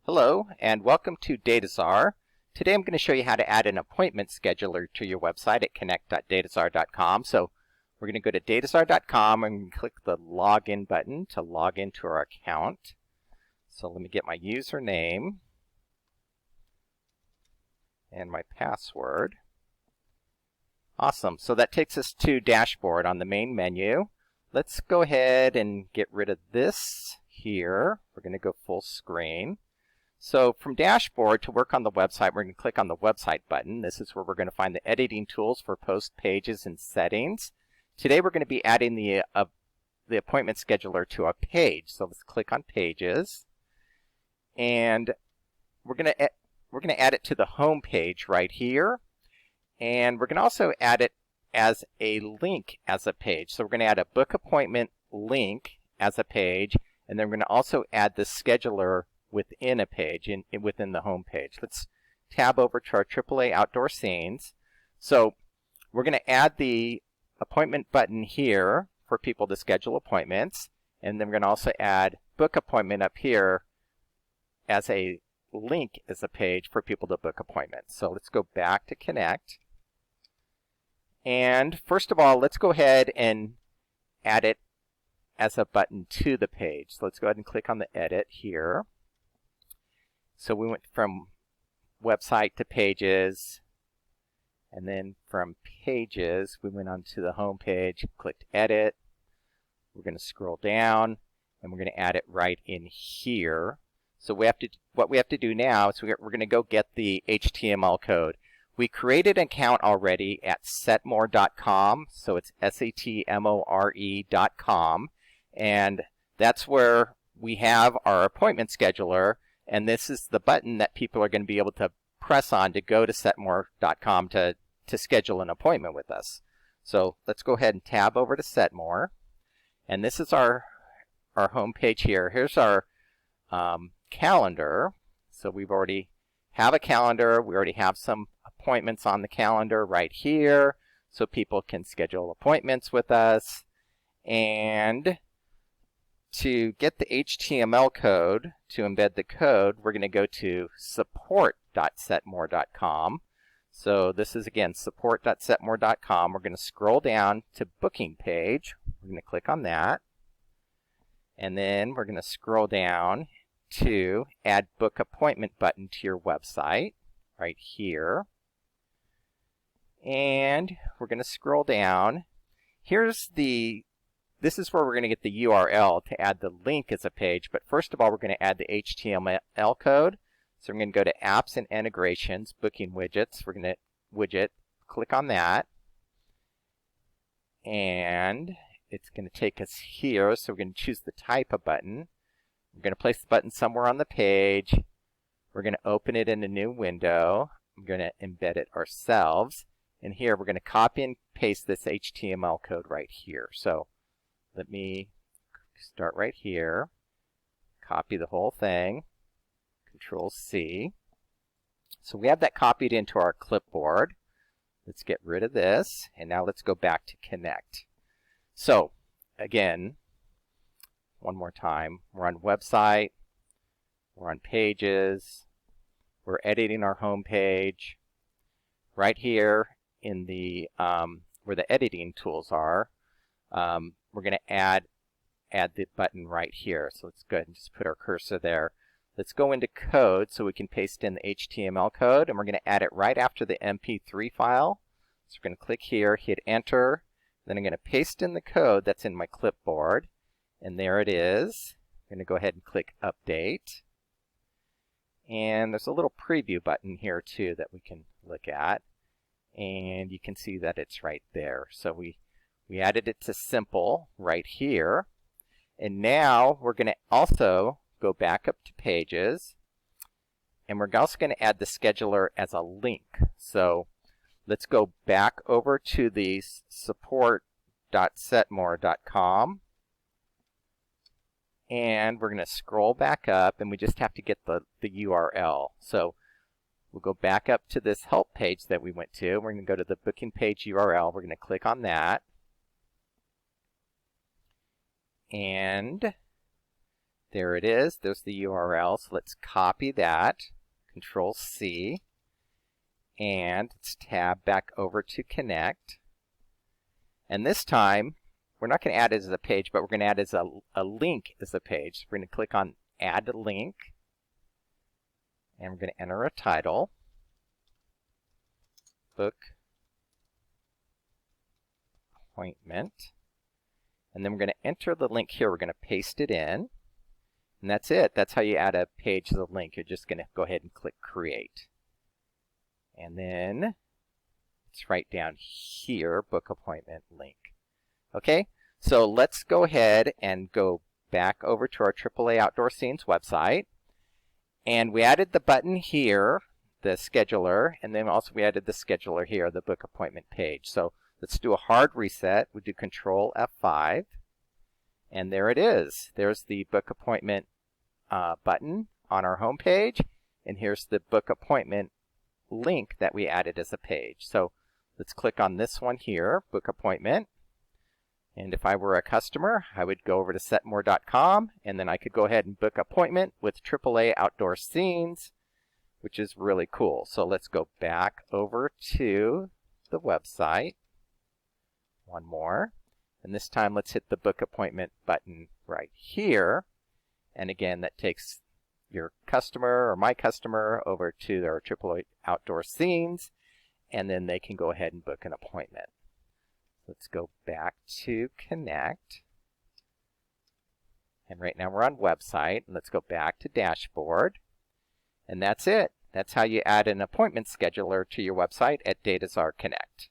Hello and welcome to Dataczar. Today I'm going to show you how to add an appointment scheduler to your website at connect.dataczar.com. So we're going to go to dataczar.com and click the login button to log into our account. So let me get my username and my password. Awesome. So that takes us to dashboard on the main menu. Let's go ahead and get rid of this here. We're going to go full screen. So from dashboard to work on the website, we're going to click on the website button. This is where we're going to find the editing tools for post pages and settings. Today we're going to be adding the appointment scheduler to a page. So let's click on pages, and we're going to add it to the home page right here, and we're going to also add it as a link as a page. So we're going to add a book appointment link as a page, and then we're going to also add the scheduler within a page, within the home page. Let's tab over to our AAA outdoor scenes. So we're going to add the appointment button here for people to schedule appointments, and then we're going to also add book appointment up here as a link as a page for people to book appointments. So let's go back to Connect, and first of all, let's go ahead and add it as a button to the page. So let's go ahead and click on the edit here. So we went from website to pages, and then from pages we went on to the home page, clicked edit. We're going to scroll down and we're going to add it right in here. So what we have to do now is we're going to go get the HTML code. We created an account already at setmore.com, so it's SATMORE.com, and that's where we have our appointment scheduler. And this is the button that people are going to be able to press on to go to setmore.com to schedule an appointment with us. So let's go ahead and tab over to Setmore. And this is our home page here. Here's our calendar. So we've already have a calendar. We already have some appointments on the calendar right here, so people can schedule appointments with us. And to get the HTML code, to embed the code, we're going to go to support.setmore.com. So this is, again, support.setmore.com. We're going to scroll down to booking page. We're going to click on that. And then we're going to scroll down to add book appointment button to your website right here. And we're going to scroll down. This is where we're going to get the URL to add the link as a page, but first of all, we're going to add the HTML code. So we're going to go to Apps and Integrations, Booking Widgets. We're going to click on that, and it's going to take us here. So we're going to choose the type of button. We're going to place the button somewhere on the page. We're going to open it in a new window. I'm going to embed it ourselves, and here we're going to copy and paste this HTML code right here. So let me start right here, copy the whole thing, Control C. So we have that copied into our clipboard. Let's get rid of this, and now let's go back to Connect. So again, one more time, we're on website, we're on pages, we're editing our home page. Right here in the where the editing tools are, we're going to add the button right here. So let's go ahead and just put our cursor there. Let's go into code so we can paste in the HTML code, and we're going to add it right after the MP3 file. So we're going to click here, hit enter, then I'm going to paste in the code that's in my clipboard, and there it is. I'm going to go ahead and click update. And there's a little preview button here too that we can look at, and you can see that it's right there. So we added it to simple right here. And now we're going to also go back up to pages, and we're also going to add the scheduler as a link. So let's go back over to the support.setmore.com, and we're going to scroll back up, and we just have to get the URL. So we'll go back up to this help page that we went to. We're going to go to the booking page URL. We're going to click on that. And There it is. There's the URL. So let's copy that. Control C. And let's tab back over to Connect. And this time, we're not going to add it as a page, but we're going to add as a link as a page. So we're going to click on Add a Link. And we're going to enter a title. Book Appointment. And then we're going to enter the link here. We're going to paste it in. And that's it. That's how you add a page as a link. You're just going to go ahead and click Create. And then it's right down here, Book Appointment Link. Okay, so let's go ahead and go back over to our AAA Outdoor Scenes website. And we added the button here, the scheduler, and then also we added the scheduler here, the book appointment page. So let's do a hard reset. We do Control F5, and there it is. There's the book appointment button on our home page, and here's the book appointment link that we added as a page. So let's click on this one here, book appointment. And if I were a customer, I would go over to setmore.com, and then I could go ahead and book appointment with AAA Outdoor Scenes, which is really cool. So let's go back over to the website. One more. And this time let's hit the book appointment button right here. And again, that takes your customer or my customer over to their AAA Outdoor Scenes, and then they can go ahead and book an appointment. Let's go back to Connect. And right now we're on website. Let's go back to dashboard. And that's it. That's how you add an appointment scheduler to your website at Dataczar Connect.